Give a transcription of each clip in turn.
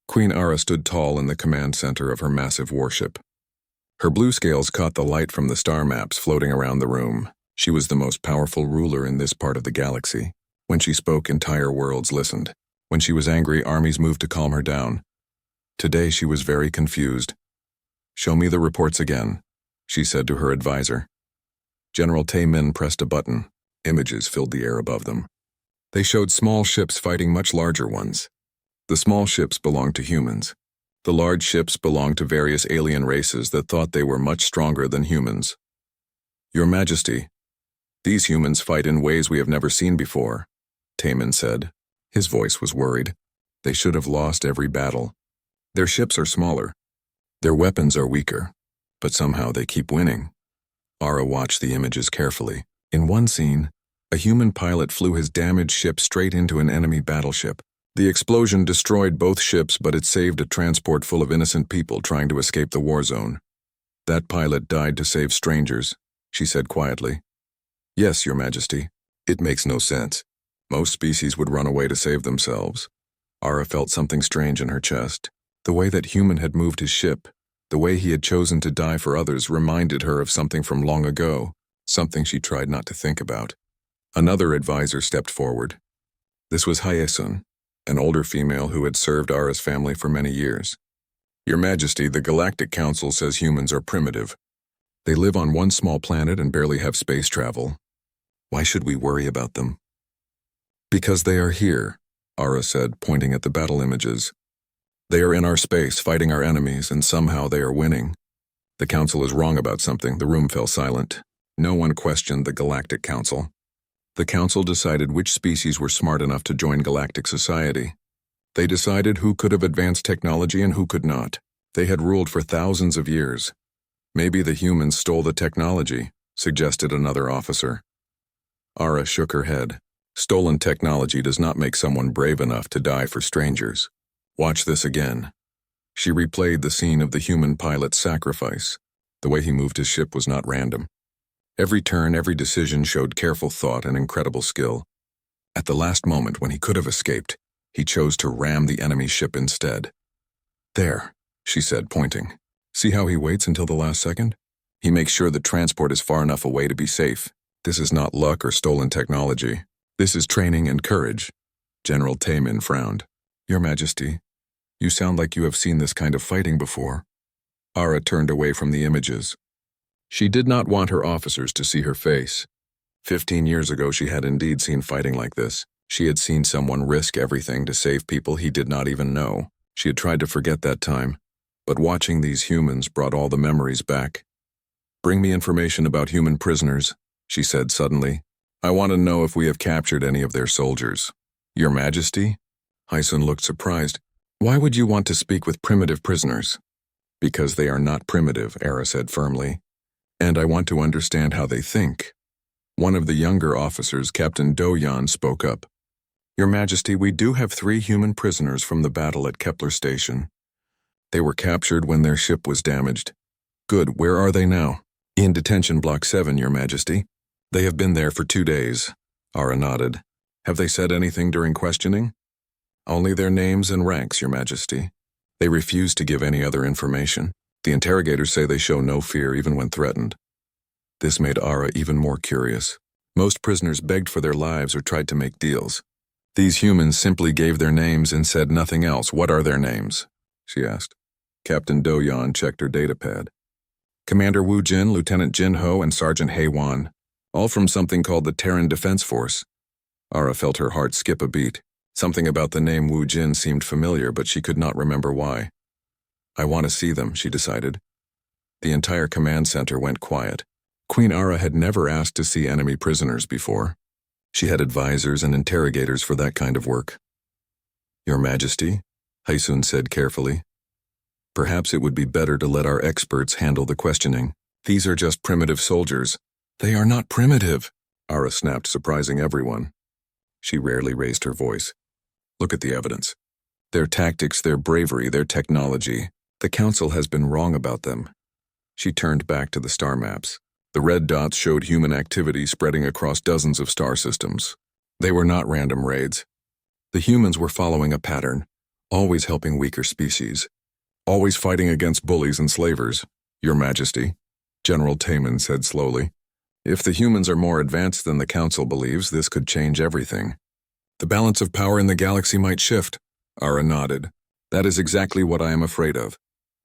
Queen Ara stood tall in the command center of her massive warship. Her blue scales caught the light from the star maps floating around the room. She was the most powerful ruler in this part of the galaxy. When she spoke, entire worlds listened. When she was angry, armies moved to calm her down. Today she was very confused. "Show me the reports again," she said to her advisor. General Tae-min pressed a button. Images filled the air above them. They showed small ships fighting much larger ones. The small ships belonged to humans. The large ships belonged to various alien races that thought they were much stronger than humans. "Your Majesty, these humans fight in ways we have never seen before," Tae-min said. His voice was worried. "They should have lost every battle. Their ships are smaller. Their weapons are weaker, but somehow they keep winning." Ara watched the images carefully. In one scene, a human pilot flew his damaged ship straight into an enemy battleship. The explosion destroyed both ships, but it saved a transport full of innocent people trying to escape the war zone. "That pilot died to save strangers," she said quietly. "Yes, Your Majesty. It makes no sense. Most species would run away to save themselves." Ara felt something strange in her chest. The way that human had moved his ship, the way he had chosen to die for others, reminded her of something from long ago, something she tried not to think about. Another advisor stepped forward. This was Hyesun, an older female who had served Ara's family for many years. "Your Majesty, the Galactic Council says humans are primitive. They live on one small planet and barely have space travel. Why should we worry about them?" "Because they are here," Ara said, pointing at the battle images. "They are in our space, fighting our enemies, and somehow they are winning. The Council is wrong about something." The room fell silent. No one questioned the Galactic Council. The Council decided which species were smart enough to join galactic society. They decided who could have advanced technology and who could not. They had ruled for thousands of years. "Maybe the humans stole the technology," suggested another officer. Ara shook her head. "Stolen technology does not make someone brave enough to die for strangers. Watch this again." She replayed the scene of the human pilot's sacrifice. The way he moved his ship was not random. Every turn, every decision showed careful thought and incredible skill. At the last moment, when he could have escaped, he chose to ram the enemy ship instead. "There," she said, pointing. "See how he waits until the last second? He makes sure the transport is far enough away to be safe. This is not luck or stolen technology. This is training and courage." General Tae-min frowned. "Your Majesty, you sound like you have seen this kind of fighting before." Ara turned away from the images. She did not want her officers to see her face. 15 years ago she had indeed seen fighting like this. She had seen someone risk everything to save people he did not even know. She had tried to forget that time, but watching these humans brought all the memories back. "Bring me information about human prisoners," she said suddenly. "I want to know if we have captured any of their soldiers." "Your Majesty?" Hyesun looked surprised. "Why would you want to speak with primitive prisoners?" "Because they are not primitive," Ara said firmly. "And I want to understand how they think." One of the younger officers, Captain Do-Yan, spoke up. "Your Majesty, we do have 3 human prisoners from the battle at Kepler Station. They were captured when their ship was damaged." "Good, where are they now?" "In Detention Block 7, Your Majesty." "They have been there for 2 days." Ara nodded. "Have they said anything during questioning?" "Only their names and ranks, Your Majesty. They refuse to give any other information. The interrogators say they show no fear even when threatened." This made Ara even more curious. Most prisoners begged for their lives or tried to make deals. These humans simply gave their names and said nothing else. "What are their names?" she asked. Captain Do-Yan checked her datapad. "Commander Wu Jin, Lieutenant Jin Ho, and Sergeant Hei Wan, all from something called the Terran Defense Force." Ara felt her heart skip a beat. Something about the name Wu Jin seemed familiar, but she could not remember why. "I want to see them," she decided. The entire command center went quiet. Queen Ara had never asked to see enemy prisoners before. She had advisors and interrogators for that kind of work. "Your Majesty," Hyesun said carefully, "perhaps it would be better to let our experts handle the questioning. These are just primitive soldiers." "They are not primitive," Ara snapped, surprising everyone. She rarely raised her voice. "Look at the evidence. Their tactics, their bravery, their technology. The Council has been wrong about them." She turned back to the star maps. The red dots showed human activity spreading across dozens of star systems. They were not random raids. The humans were following a pattern. Always helping weaker species. Always fighting against bullies and slavers, Your Majesty, General Taman said slowly. If the humans are more advanced than the Council believes, this could change everything. The balance of power in the galaxy might shift. Ara nodded. That is exactly what I am afraid of.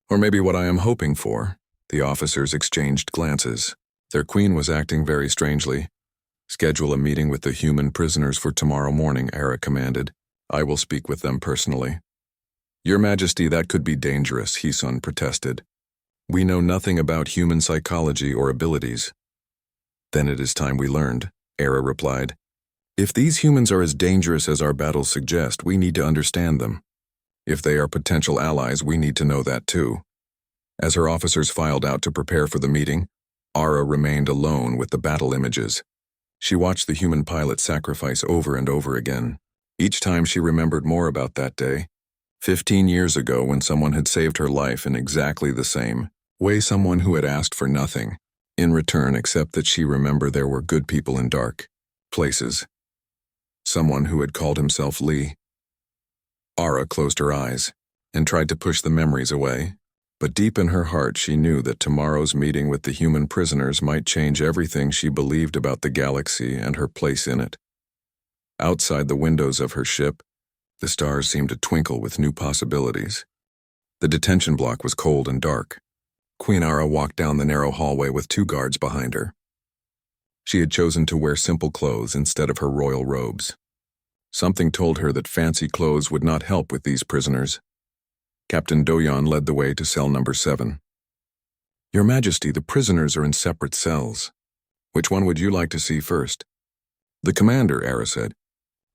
Or maybe what I am hoping for. The officers exchanged glances. Their queen was acting very strangely. Schedule a meeting with the human prisoners for tomorrow morning, Ara commanded. I will speak with them personally. Your Majesty, that could be dangerous, Hisun protested. We know nothing about human psychology or abilities. Then it is time we learned, Ara replied. If these humans are as dangerous as our battles suggest, we need to understand them. If they are potential allies, we need to know that too. As her officers filed out to prepare for the meeting, Ara remained alone with the battle images. She watched the human pilot sacrifice over and over again. Each time she remembered more about that day, 15 years ago when someone had saved her life in exactly the same way, someone who had asked for nothing in return except that she remember there were good people in dark places. Someone who had called himself Lee. Ara closed her eyes and tried to push the memories away, but deep in her heart she knew that tomorrow's meeting with the human prisoners might change everything she believed about the galaxy and her place in it. Outside the windows of her ship, the stars seemed to twinkle with new possibilities. The detention block was cold and dark. Queen Ara walked down the narrow hallway with 2 guards behind her. She had chosen to wear simple clothes instead of her royal robes. Something told her that fancy clothes would not help with these prisoners. Captain Doyon led the way to cell number 7. Your Majesty, the prisoners are in separate cells. Which one would you like to see first? The commander, Ara said.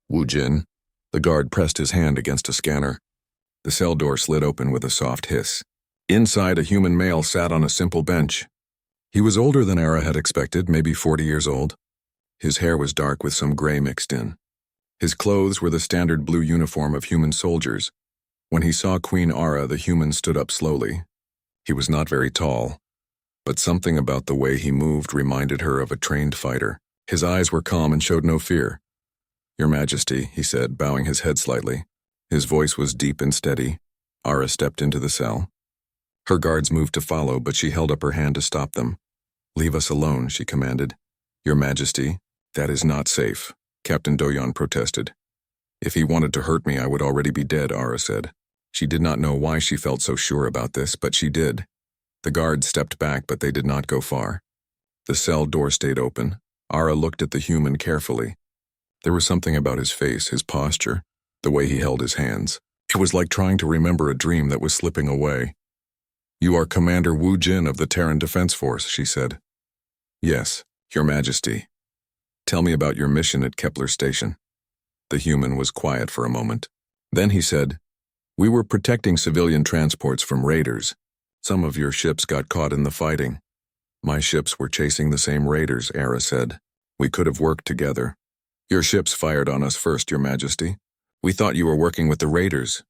Wu Jin. The guard pressed his hand against a scanner. The cell door slid open with a soft hiss. Inside, a human male sat on a simple bench. He was older than Ara had expected, maybe 40 years old. His hair was dark with some gray mixed in. His clothes were the standard blue uniform of human soldiers. When he saw Queen Ara, the human stood up slowly. He was not very tall, but something about the way he moved reminded her of a trained fighter. His eyes were calm and showed no fear. Your Majesty, he said, bowing his head slightly. His voice was deep and steady. Ara stepped into the cell. Her guards moved to follow, but she held up her hand to stop them. Leave us alone, she commanded. Your Majesty, that is not safe, Captain Doyon protested. If he wanted to hurt me, I would already be dead, Ara said. She did not know why she felt so sure about this, but she did. The guards stepped back, but they did not go far. The cell door stayed open. Ara looked at the human carefully. There was something about his face, his posture, the way he held his hands. It was like trying to remember a dream that was slipping away. You are Commander Wu Jin of the Terran Defense Force, she said. Yes, Your Majesty. Tell me about your mission at Kepler Station. The human was quiet for a moment. Then he said, We were protecting civilian transports from raiders. Some of your ships got caught in the fighting. My ships were chasing the same raiders, Ara said. We could have worked together. Your ships fired on us first, Your Majesty. We thought you were working with the raiders.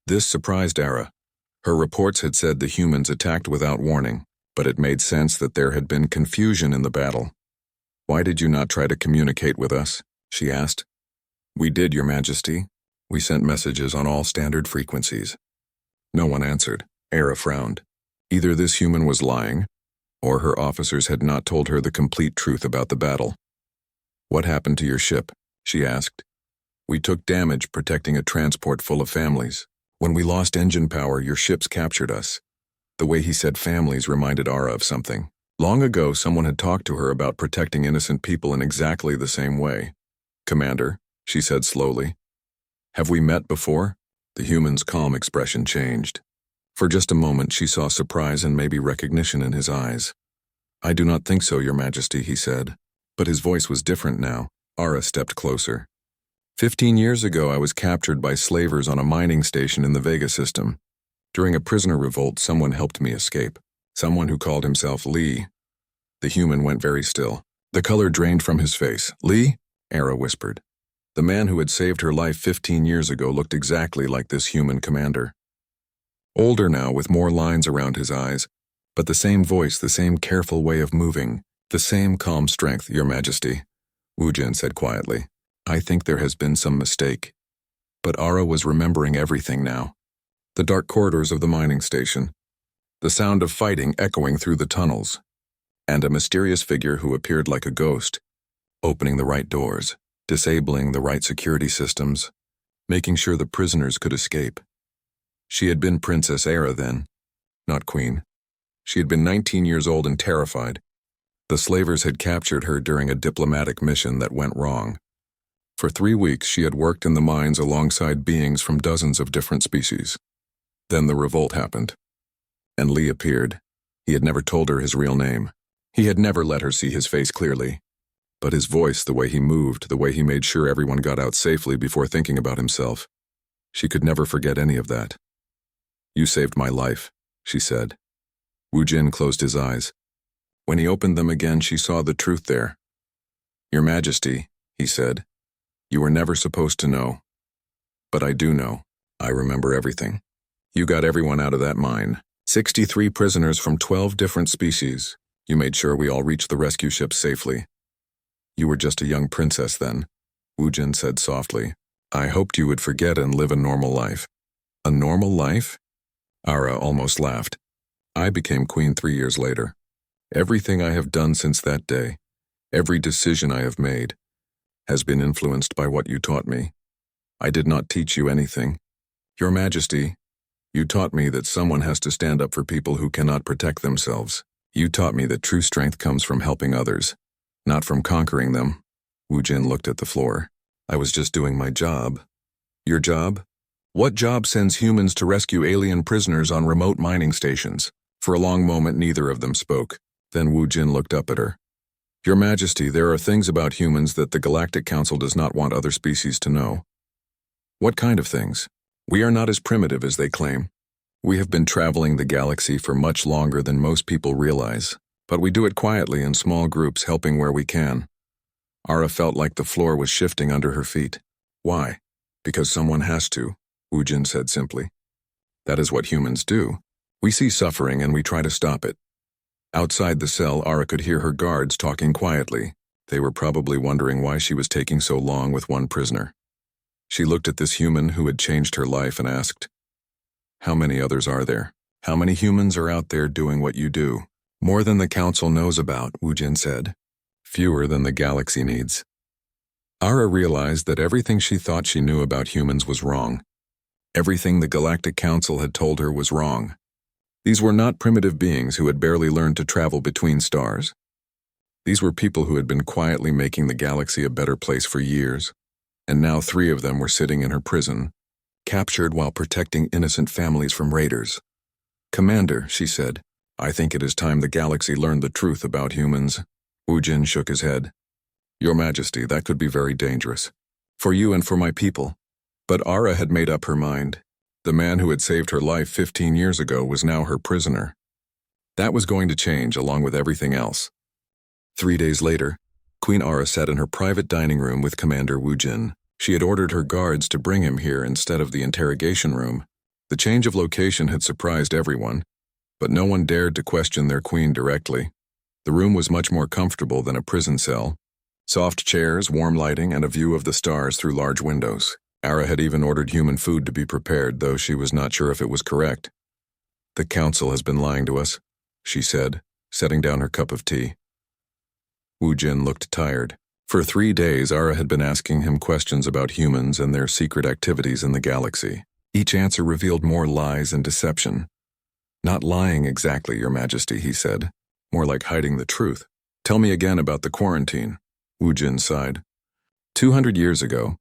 This surprised Ara. Her reports had said the humans attacked without warning, but it made sense that there had been confusion in the battle. Why did you not try to communicate with us? She asked. We did, Your Majesty. We sent messages on all standard frequencies. No one answered. Ara frowned. Either this human was lying, or her officers had not told her the complete truth about the battle. What happened to your ship? She asked. We took damage protecting a transport full of families. When we lost engine power, your ships captured us. The way he said families reminded Ara of something. Long ago, someone had talked to her about protecting innocent people in exactly the same way. Commander, she said slowly. Have we met before? The human's calm expression changed. For just a moment, she saw surprise and maybe recognition in his eyes. I do not think so, Your Majesty, he said. But his voice was different now. Ara stepped closer. 15 years ago, I was captured by slavers on a mining station in the Vega system. During a prisoner revolt, someone helped me escape. Someone who called himself Lee. The human went very still. The color drained from his face. Lee? Ara whispered. The man who had saved her life 15 years ago looked exactly like this human commander. Older now, with more lines around his eyes, but the same voice, the same careful way of moving, the same calm strength, Your Majesty, Wu Jin said quietly. I think there has been some mistake. But Ara was remembering everything now. The dark corridors of the mining station, the sound of fighting echoing through the tunnels, and a mysterious figure who appeared like a ghost, opening the right doors, disabling the right security systems, making sure the prisoners could escape. She had been Princess Era then, not Queen. She had been 19 years old and terrified. The slavers had captured her during a diplomatic mission that went wrong. For 3 weeks, she had worked in the mines alongside beings from dozens of different species. Then the revolt happened, and Lee appeared. He had never told her his real name. He had never let her see his face clearly. But his voice, the way he moved, the way he made sure everyone got out safely before thinking about himself, she could never forget any of that. "You saved my life," she said. Wu Jin closed his eyes. When he opened them again, she saw the truth there. "Your Majesty," he said, "you were never supposed to know. But I do know. I remember everything. You got everyone out of that mine. 63 prisoners from 12 different species. You made sure we all reached the rescue ship safely. You were just a young princess then," Wu Jin said softly. "I hoped you would forget and live a normal life." "A normal life?" Ara almost laughed. "I became queen 3 years later. Everything I have done since that day, every decision I have made, has been influenced by what you taught me. I did not teach you anything. Your Majesty, you taught me that someone has to stand up for people who cannot protect themselves. You taught me that true strength comes from helping others, not from conquering them." Wu Jin looked at the floor. "I was just doing my job." "Your job? What job sends humans to rescue alien prisoners on remote mining stations?" For a long moment, neither of them spoke. Then Wu Jin looked up at her. "Your Majesty, there are things about humans that the Galactic Council does not want other species to know." "What kind of things?" "We are not as primitive as they claim. We have been traveling the galaxy for much longer than most people realize, but we do it quietly in small groups, helping where we can." Ara felt like the floor was shifting under her feet. "Why?" "Because someone has to," Wu Jin said simply. "That is what humans do. We see suffering and we try to stop it." Outside the cell, Ara could hear her guards talking quietly. They were probably wondering why she was taking so long with one prisoner. She looked at this human who had changed her life and asked, "How many others are there? How many humans are out there doing what you do?" "More than the Council knows about," Wu Jin said. "Fewer than the galaxy needs." Ara realized that everything she thought she knew about humans was wrong. Everything the Galactic Council had told her was wrong. These were not primitive beings who had barely learned to travel between stars. These were people who had been quietly making the galaxy a better place for years, and now 3 of them were sitting in her prison, captured while protecting innocent families from raiders. "Commander," she said, "I think it is time the galaxy learned the truth about humans." Wu Jin shook his head. "Your Majesty, that could be very dangerous. For you and for my people." But Ara had made up her mind. The man who had saved her life 15 years ago was now her prisoner. That was going to change along with everything else. 3 days later, Queen Ara sat in her private dining room with Commander Wu Jin. She had ordered her guards to bring him here instead of the interrogation room. The change of location had surprised everyone, but no one dared to question their queen directly. The room was much more comfortable than a prison cell. Soft chairs, warm lighting, and a view of the stars through large windows. Ara had even ordered human food to be prepared, though she was not sure if it was correct. "The Council has been lying to us," she said, setting down her cup of tea. Wu Jin looked tired. For 3 days, Ara had been asking him questions about humans and their secret activities in the galaxy. Each answer revealed more lies and deception. "Not lying exactly, Your Majesty," he said. "More like hiding the truth." "Tell me again about the quarantine," Wu Jin sighed. 200 years ago,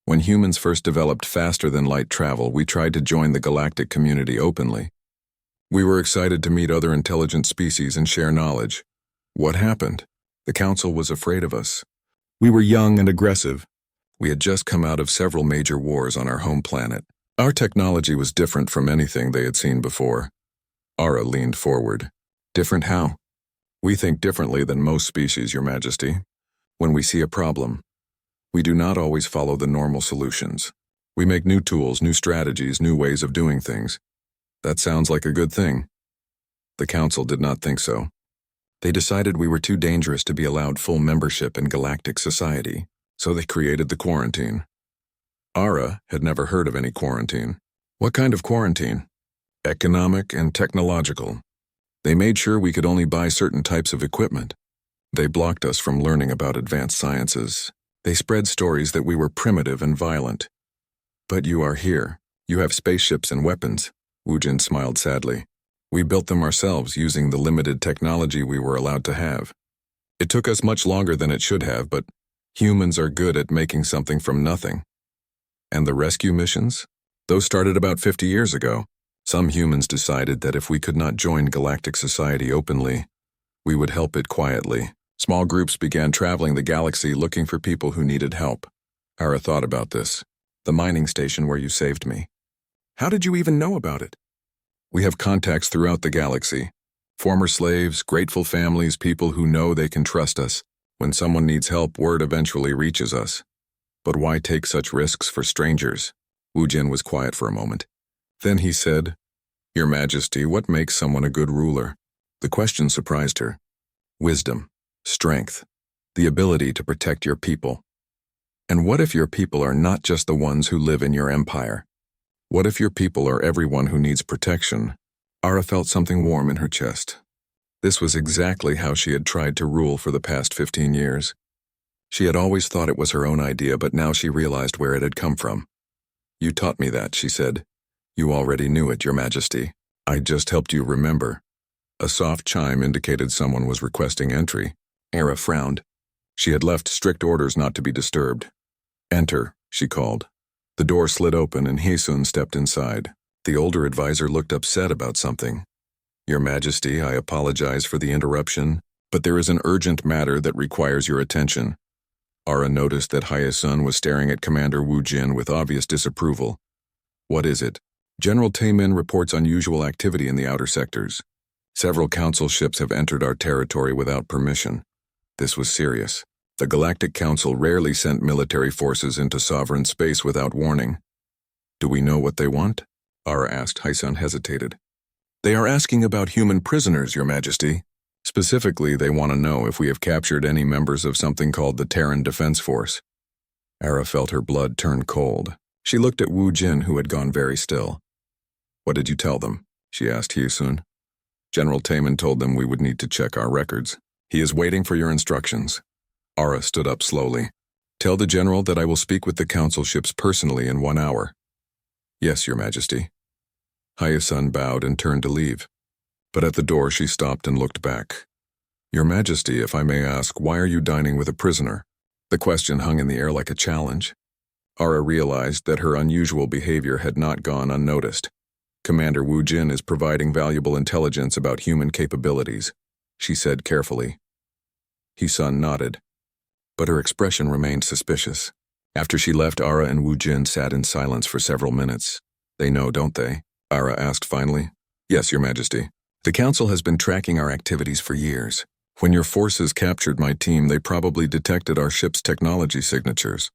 when humans first developed faster-than-light travel, we tried to join the galactic community openly. We were excited to meet other intelligent species and share knowledge. What happened? The Council was afraid of us. We were young and aggressive. We had just come out of several major wars on our home planet. Our technology was different from anything they had seen before. Ara leaned forward. "Different how?" "We think differently than most species, Your Majesty. When we see a problem, we do not always follow the normal solutions. We make new tools, new strategies, new ways of doing things. That sounds like a good thing." The Council did not think so. They decided we were too dangerous to be allowed full membership in galactic society, so they created the quarantine. Ara had never heard of any quarantine. What kind of quarantine? Economic and technological. They made sure we could only buy certain types of equipment. They blocked us from learning about advanced sciences. They spread stories that we were primitive and violent. But you are here. You have spaceships and weapons. Woojin smiled sadly. We built them ourselves using the limited technology we were allowed to have. It took us much longer than it should have, but humans are good at making something from nothing. And the rescue missions? Those started about 50 years ago. Some humans decided that if we could not join galactic society openly, we would help it quietly. Small groups began traveling the galaxy looking for people who needed help. Ara thought about this. The mining station where you saved me. How did you even know about it? We have contacts throughout the galaxy. Former slaves, grateful families, people who know they can trust us. When someone needs help, word eventually reaches us. But why take such risks for strangers? Woojin was quiet for a moment. Then he said, Your Majesty, what makes someone a good ruler? The question surprised her. Wisdom, strength, the ability to protect your people. And what if your people are not just the ones who live in your empire? What if your people are everyone who needs protection? Ara felt something warm in her chest. This was exactly how she had tried to rule for the past 15 years. She had always thought it was her own idea, but now she realized where it had come from. You taught me that, she said. You already knew it, Your Majesty. I just helped you remember. A soft chime indicated someone was requesting entry. Ara frowned. She had left strict orders not to be disturbed. Enter, she called. The door slid open and Heesun stepped inside. The older advisor looked upset about something. Your Majesty, I apologize for the interruption, but there is an urgent matter that requires your attention. Ara noticed that Heesun was staring at Commander Woojin with obvious disapproval. What is it? General Taemin reports unusual activity in the outer sectors. Several council ships have entered our territory without permission. This was serious. The Galactic Council rarely sent military forces into sovereign space without warning. Do we know what they want? Ara asked. Heesun hesitated. They are asking about human prisoners, Your Majesty. Specifically, they want to know if we have captured any members of something called the Terran Defense Force. Ara felt her blood turn cold. She looked at Woojin, who had gone very still. What did you tell them? She asked Heesun. General Taemin told them we would need to check our records. He is waiting for your instructions. Ara stood up slowly. Tell the general that I will speak with the council ships personally in 1 hour. Yes, Your Majesty. Heesun bowed and turned to leave. But at the door she stopped and looked back. Your Majesty, if I may ask, why are you dining with a prisoner? The question hung in the air like a challenge. Ara realized that her unusual behavior had not gone unnoticed. Commander Woojin is providing valuable intelligence about human capabilities, she said carefully. Heesun nodded, but her expression remained suspicious. After she left, Ara and Woojin sat in silence for several minutes. They know, don't they? Ara asked finally. Yes, Your Majesty. The Council has been tracking our activities for years. When your forces captured my team, they probably detected our ship's technology signatures.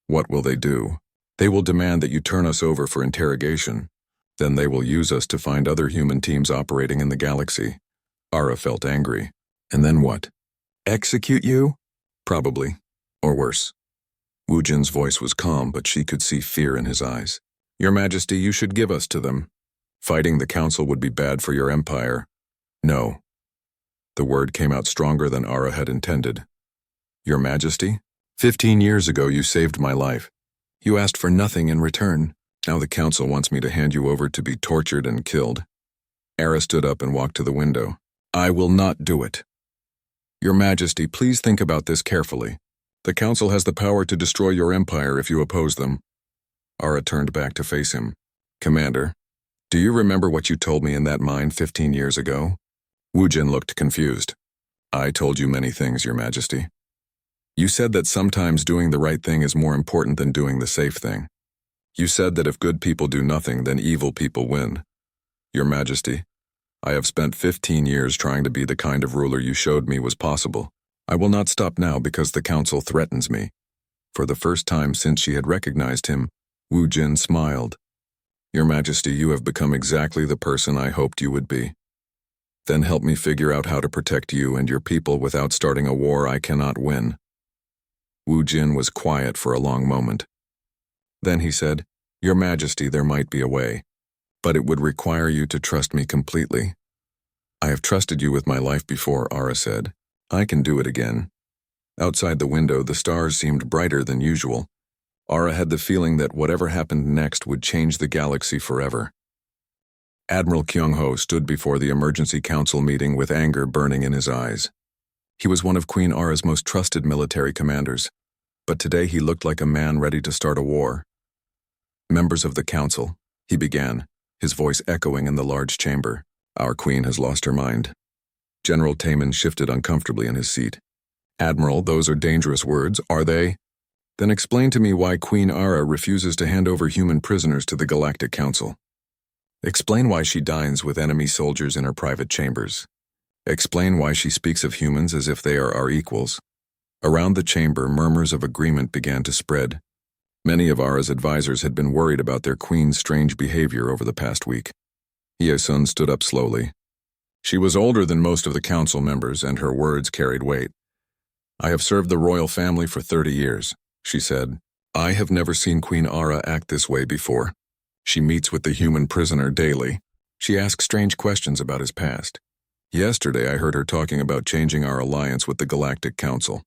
What will they do? They will demand that you turn us over for interrogation. Then they will use us to find other human teams operating in the galaxy. Ara felt angry. And then what? Execute you? Probably. Or worse. Woojin's voice was calm, but she could see fear in his eyes. Your Majesty, you should give us to them. Fighting the Council would be bad for your empire. No. The word came out stronger than Ara had intended. Your Majesty? 15 years ago you saved my life. You asked for nothing in return. Now the Council wants me to hand you over to be tortured and killed. Ara stood up and walked to the window. I will not do it. Your Majesty, please think about this carefully. The Council has the power to destroy your empire if you oppose them. Ara turned back to face him. Commander, do you remember what you told me in that mine 15 years ago? Woojin looked confused. I told you many things, Your Majesty. You said that sometimes doing the right thing is more important than doing the safe thing. You said that if good people do nothing, then evil people win. Your Majesty, I have spent 15 years trying to be the kind of ruler you showed me was possible. I will not stop now because the Council threatens me. For the first time since she had recognized him, Woojin smiled. Your Majesty, you have become exactly the person I hoped you would be. Then help me figure out how to protect you and your people without starting a war I cannot win. Woojin was quiet for a long moment. Then he said, "Your Majesty, there might be a way, but it would require you to trust me completely." "I have trusted you with my life before," Ara said. "I can do it again." Outside the window, the stars seemed brighter than usual. Ara had the feeling that whatever happened next would change the galaxy forever. Admiral Kyung-ho stood before the emergency council meeting with anger burning in his eyes. He was one of Queen Ara's most trusted military commanders, but today he looked like a man ready to start a war. "Members of the council," he began, his voice echoing in the large chamber. "Our queen has lost her mind." General Taman shifted uncomfortably in his seat. "Admiral, those are dangerous words, are they? Then explain to me why Queen Ara refuses to hand over human prisoners to the Galactic Council. Explain why she dines with enemy soldiers in her private chambers. Explain why she speaks of humans as if they are our equals." Around the chamber, murmurs of agreement began to spread. Many of Ara's advisors had been worried about their queen's strange behavior over the past week. Hye-sun stood up slowly. She was older than most of the council members, and her words carried weight. "I have served the royal family for 30 years, she said. "I have never seen Queen Ara act this way before. She meets with the human prisoner daily. She asks strange questions about his past. Yesterday I heard her talking about changing our alliance with the Galactic Council.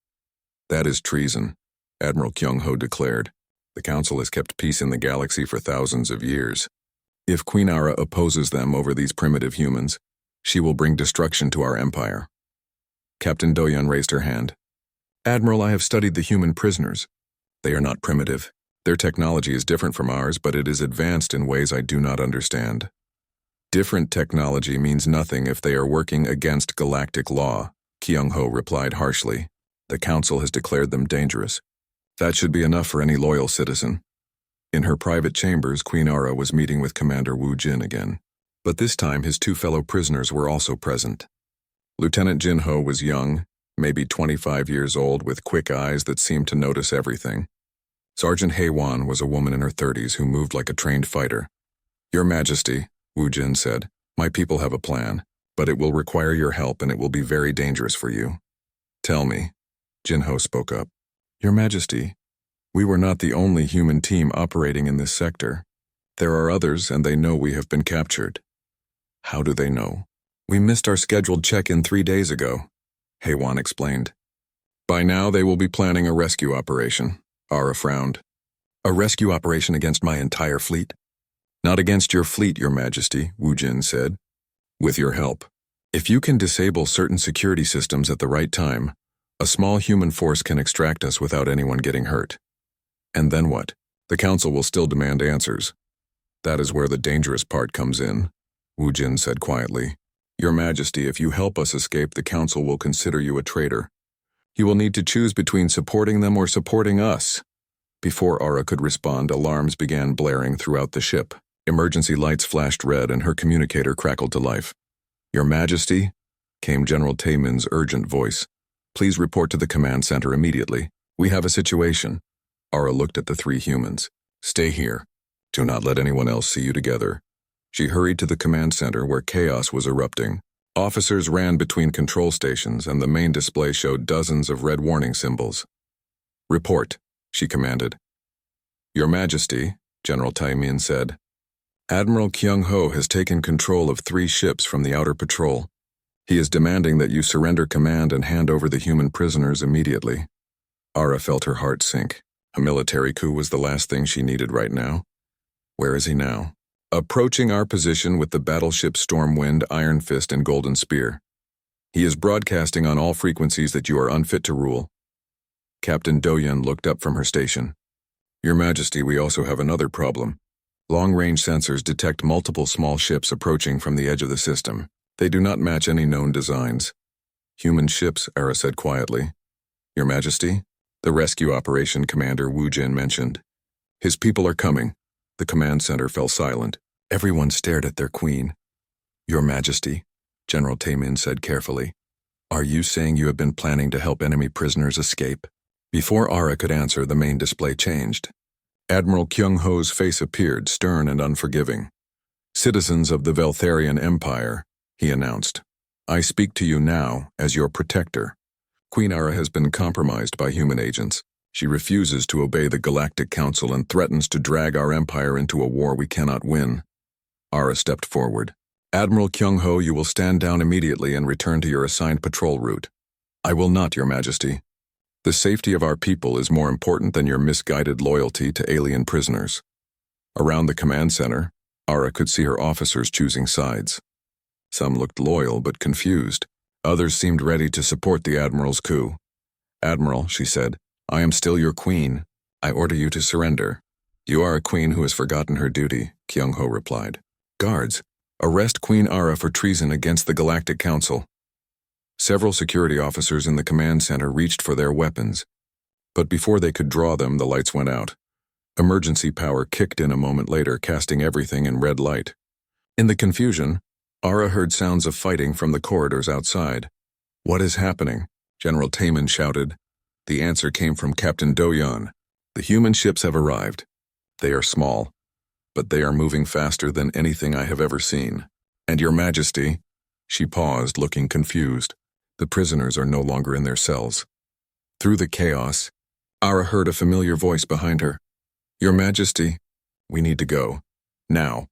That is treason," Admiral Kyung-ho declared. "The Council has kept peace in the galaxy for thousands of years. If Queen Ara opposes them over these primitive humans, she will bring destruction to our empire." Captain Do-yeon raised her hand. "Admiral, I have studied the human prisoners. They are not primitive. Their technology is different from ours, but it is advanced in ways I do not understand." "Different technology means nothing if they are working against galactic law," Kyung-ho replied harshly. "The Council has declared them dangerous. That should be enough for any loyal citizen." In her private chambers, Queen Ara was meeting with Commander Woo Jin again. But this time his two fellow prisoners were also present. Lieutenant Jin-ho was young, maybe 25 years old, with quick eyes that seemed to notice everything. Sergeant Hae-won was a woman in her 30s who moved like a trained fighter. "Your Majesty," Woo Jin said, "my people have a plan, but it will require your help and it will be very dangerous for you." "Tell me," Jin-ho spoke up. "Your Majesty, we were not the only human team operating in this sector. There are others, and they know we have been captured." "How do they know?" "We missed our scheduled check-in 3 days ago," Hae-won explained. "By now they will be planning a rescue operation," Ara frowned. "A rescue operation against my entire fleet?" "Not against your fleet, Your Majesty," Woo Jin said. "With your help. If you can disable certain security systems at the right time, a small human force can extract us without anyone getting hurt." "And then what?" "The Council will still demand answers." "That is where the dangerous part comes in," Woo Jin said quietly. "Your Majesty, if you help us escape, the Council will consider you a traitor. You will need to choose between supporting them or supporting us." Before Ara could respond, alarms began blaring throughout the ship. Emergency lights flashed red and her communicator crackled to life. "Your Majesty," came General Taemin's urgent voice. "Please report to the command center immediately. We have a situation." Ara looked at the 3 humans. "Stay here. Do not let anyone else see you together." She hurried to the command center where chaos was erupting. Officers ran between control stations and the main display showed dozens of red warning symbols. "Report," she commanded. "Your Majesty," General Taemin said, "Admiral Kyung-ho has taken control of 3 ships from the outer patrol. He is demanding that you surrender command and hand over the human prisoners immediately." Ara felt her heart sink. A military coup was the last thing she needed right now. "Where is he now?" "Approaching our position with the battleship Stormwind, Iron Fist, and Golden Spear. He is broadcasting on all frequencies that you are unfit to rule." Captain Do-yeon looked up from her station. "Your Majesty, we also have another problem. Long-range sensors detect multiple small ships approaching from the edge of the system. They do not match any known designs." "Human ships," Ara said quietly. "Your Majesty?" The rescue operation Commander Woo Jin mentioned. "His people are coming." The command center fell silent. Everyone stared at their queen. "Your Majesty," General Taemin said carefully, "are you saying you have been planning to help enemy prisoners escape?" Before Ara could answer, the main display changed. Admiral Kyung-ho's face appeared, stern and unforgiving. "Citizens of the Veltharian Empire," he announced, "I speak to you now as your protector. Queen Ara has been compromised by human agents. She refuses to obey the Galactic Council and threatens to drag our empire into a war we cannot win. Ara stepped forward. Admiral Kyung-ho, you will stand down immediately and return to your assigned patrol route. I will not, Your Majesty. The safety of our people is more important than your misguided loyalty to alien prisoners. Around the command center, Ara could see her officers choosing sides. Some looked loyal but confused. Others seemed ready to support the Admiral's coup. Admiral, she said, I am still your queen. I order you to surrender. You are a queen who has forgotten her duty, Kyung-ho replied. Guards, arrest Queen Ara for treason against the Galactic Council. Several security officers in the command center reached for their weapons, but before they could draw them, the lights went out. Emergency power kicked in a moment later, casting everything in red light. In the confusion, Ara heard sounds of fighting from the corridors outside. What is happening? General Taemin shouted. The answer came from Captain Do-yeon. The human ships have arrived. They are small, but they are moving faster than anything I have ever seen. And Your Majesty, she paused, looking confused. The prisoners are no longer in their cells. Through the chaos, Ara heard a familiar voice behind her. Your Majesty, we need to go. Now.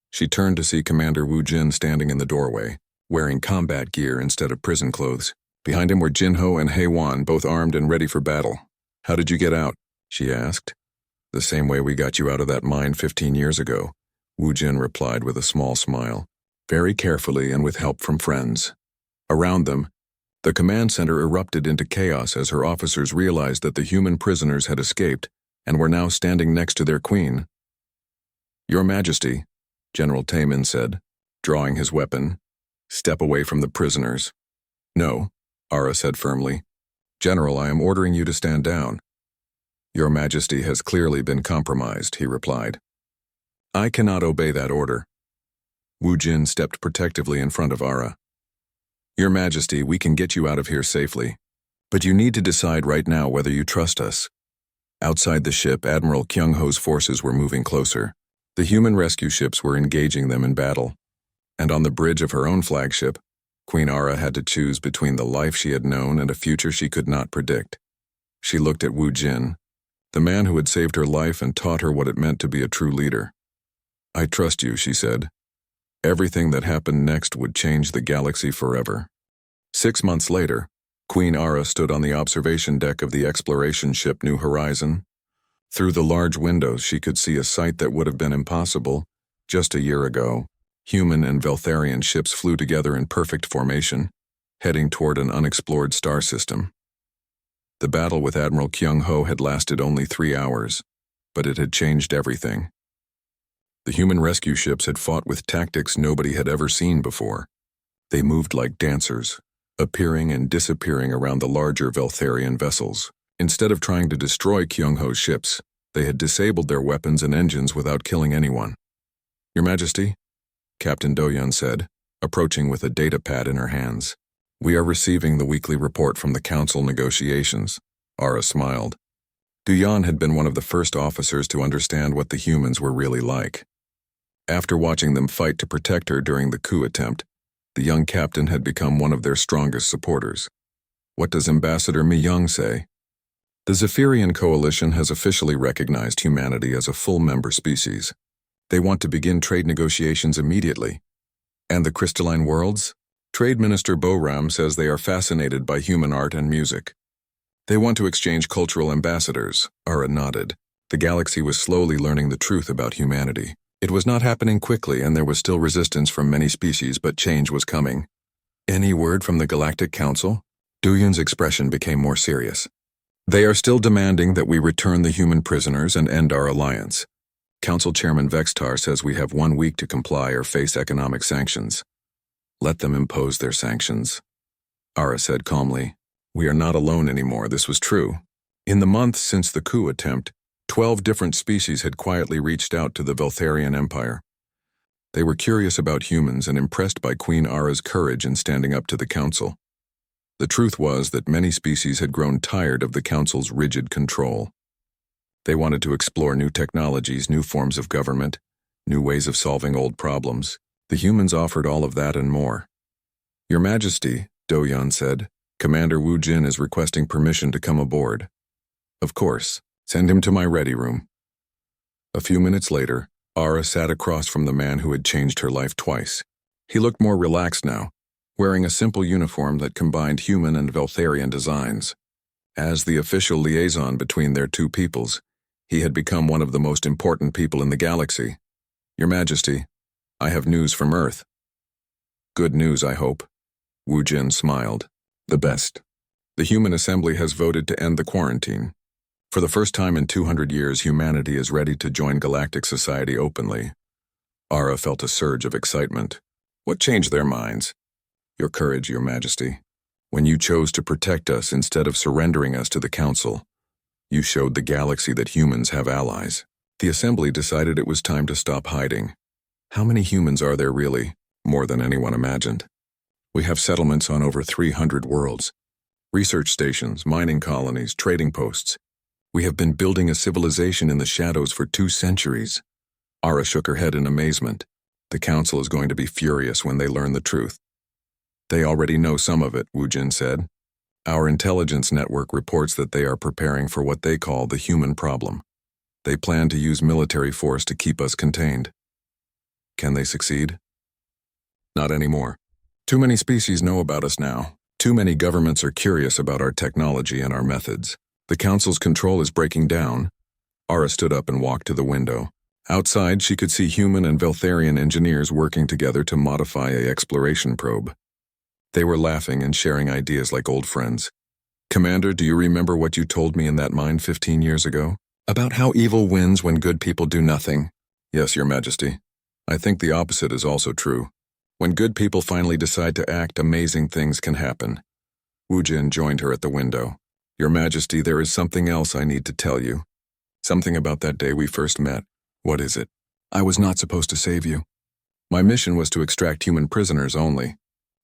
She turned to see Commander Woo Jin standing in the doorway, wearing combat gear instead of prison clothes. Behind him were Jin-ho and Hae-won, both armed and ready for battle. How did you get out? She asked. The same way we got you out of that mine 15 years ago, Woo Jin replied with a small smile. Very carefully and with help from friends. Around them, the command center erupted into chaos as her officers realized that the human prisoners had escaped and were now standing next to their queen. Your Majesty, General Taemin said, drawing his weapon, step away from the prisoners. No, Ara said firmly. General, I am ordering you to stand down. Your Majesty has clearly been compromised, he replied. I cannot obey that order. Woo Jin stepped protectively in front of Ara. Your Majesty, we can get you out of here safely, but you need to decide right now whether you trust us. Outside the ship, Admiral Kyung-ho's forces were moving closer. The human rescue ships were engaging them in battle. And on the bridge of her own flagship, Queen Ara had to choose between the life she had known and a future she could not predict. She looked at Woo Jin, the man who had saved her life and taught her what it meant to be a true leader. I trust you, she said. Everything that happened next would change the galaxy forever. 6 months later, Queen Ara stood on the observation deck of the exploration ship New Horizon. Through the large windows, she could see a sight that would have been impossible just a year ago. Human and Veltharian ships flew together in perfect formation, heading toward an unexplored star system. The battle with Admiral Kyung-ho had lasted only 3 hours, but it had changed everything. The human rescue ships had fought with tactics nobody had ever seen before. They moved like dancers, appearing and disappearing around the larger Veltharian vessels. Instead of trying to destroy Kyung-ho's ships, they had disabled their weapons and engines without killing anyone. Your Majesty, Captain Do-yeon said, approaching with a data pad in her hands. We are receiving the weekly report from the Council negotiations. Ara smiled. Do-yeon had been one of the first officers to understand what the humans were really like. After watching them fight to protect her during the coup attempt, the young captain had become one of their strongest supporters. What does Ambassador Mi-young say? The Zephyrian Coalition has officially recognized humanity as a full member species. They want to begin trade negotiations immediately. And the Crystalline Worlds? Trade Minister Bo-ram says they are fascinated by human art and music. They want to exchange cultural ambassadors, Ara nodded. The galaxy was slowly learning the truth about humanity. It was not happening quickly, and there was still resistance from many species, but change was coming. Any word from the Galactic Council? Do-yeon's expression became more serious. They are still demanding that we return the human prisoners and end our alliance. Council Chairman Vextar says we have 1 week to comply or face economic sanctions. Let them impose their sanctions. Ara said calmly. We are not alone anymore, this was true. In the months since the coup attempt, 12 different species had quietly reached out to the Veltharian Empire. They were curious about humans and impressed by Queen Ara's courage in standing up to the Council. The truth was that many species had grown tired of the Council's rigid control. They wanted to explore new technologies, new forms of government, new ways of solving old problems. The humans offered all of that and more. Your Majesty, Do-yeon said, Commander Woo Jin is requesting permission to come aboard. Of course, send him to my ready room. A few minutes later, Ara sat across from the man who had changed her life twice. He looked more relaxed now, wearing a simple uniform that combined human and Veltharian designs. As the official liaison between their two peoples, he had become one of the most important people in the galaxy. Your Majesty, I have news from Earth. Good news, I hope. Wu Jin smiled. The best. The human assembly has voted to end the quarantine. For the first time in 200 years, humanity is ready to join galactic society openly. Ara felt a surge of excitement. What changed their minds? Your courage, Your Majesty. When you chose to protect us instead of surrendering us to the Council, you showed the galaxy that humans have allies. The Assembly decided it was time to stop hiding. How many humans are there really? More than anyone imagined. We have settlements on over 300 worlds. Research stations, mining colonies, trading posts. We have been building a civilization in the shadows for 2 centuries. Ara shook her head in amazement. The Council is going to be furious when they learn the truth. They already know some of it, Wu Jin said. Our intelligence network reports that they are preparing for what they call the human problem. They plan to use military force to keep us contained. Can they succeed? Not anymore. Too many species know about us now. Too many governments are curious about our technology and our methods. The Council's control is breaking down. Ara stood up and walked to the window. Outside, she could see human and Veltharian engineers working together to modify an exploration probe. They were laughing and sharing ideas like old friends. Commander, do you remember what you told me in that mine 15 years ago? About how evil wins when good people do nothing? Yes, Your Majesty. I think the opposite is also true. When good people finally decide to act, amazing things can happen. Wu Jin joined her at the window. Your Majesty, there is something else I need to tell you. Something about that day we first met. What is it? I was not supposed to save you. My mission was to extract human prisoners only.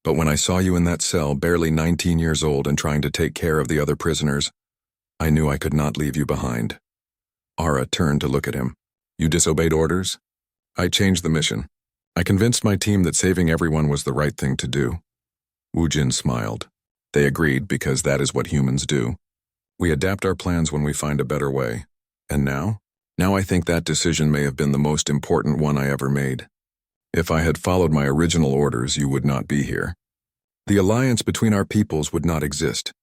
But when I saw you in that cell, barely 19 years old and trying to take care of the other prisoners, I knew I could not leave you behind. Ara turned to look at him. You disobeyed orders? I changed the mission. I convinced my team that saving everyone was the right thing to do. Wu Jin smiled. They agreed because that is what humans do. We adapt our plans when we find a better way. And now? Now I think that decision may have been the most important one I ever made. If I had followed my original orders, you would not be here. The alliance between our peoples would not exist.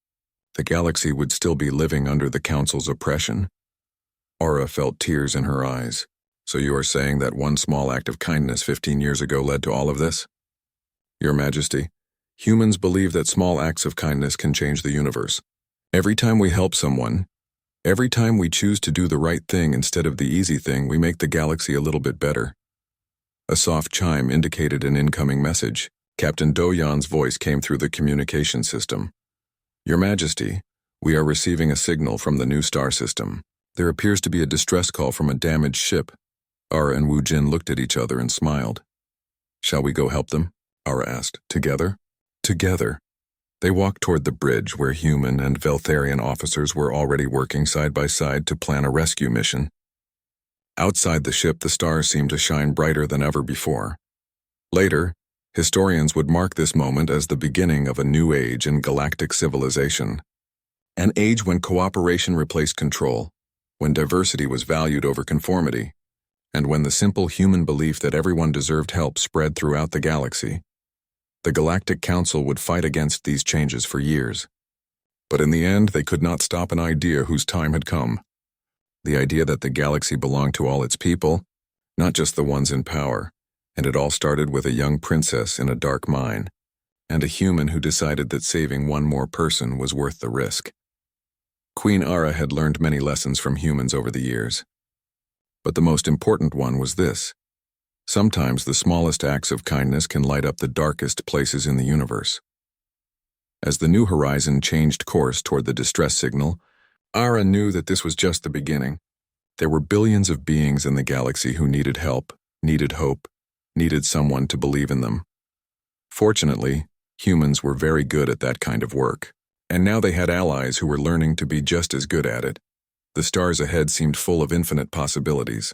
The galaxy would still be living under the Council's oppression. Aura felt tears in her eyes. So you are saying that one small act of kindness 15 years ago led to all of this? Your Majesty, humans believe that small acts of kindness can change the universe. Every time we help someone, every time we choose to do the right thing instead of the easy thing, we make the galaxy a little bit better. A soft chime indicated an incoming message. Captain Doyan's voice came through the communication system. Your Majesty, we are receiving a signal from the new star system. There appears to be a distress call from a damaged ship. Ara and Wu Jin looked at each other and smiled. Shall we go help them? Ara asked. Together? Together. They walked toward the bridge where human and Veltharian officers were already working side by side to plan a rescue mission. Outside the ship, the stars seemed to shine brighter than ever before. Later, historians would mark this moment as the beginning of a new age in galactic civilization. An age when cooperation replaced control, when diversity was valued over conformity, and when the simple human belief that everyone deserved help spread throughout the galaxy. The Galactic Council would fight against these changes for years. But in the end, they could not stop an idea whose time had come. The idea that the galaxy belonged to all its people, not just the ones in power, and it all started with a young princess in a dark mine, and a human who decided that saving one more person was worth the risk. Queen Ara had learned many lessons from humans over the years. But the most important one was this. Sometimes the smallest acts of kindness can light up the darkest places in the universe. As the New Horizon changed course toward the distress signal, Ara knew that this was just the beginning. There were billions of beings in the galaxy who needed help, needed hope, needed someone to believe in them. Fortunately, humans were very good at that kind of work, and now they had allies who were learning to be just as good at it. The stars ahead seemed full of infinite possibilities.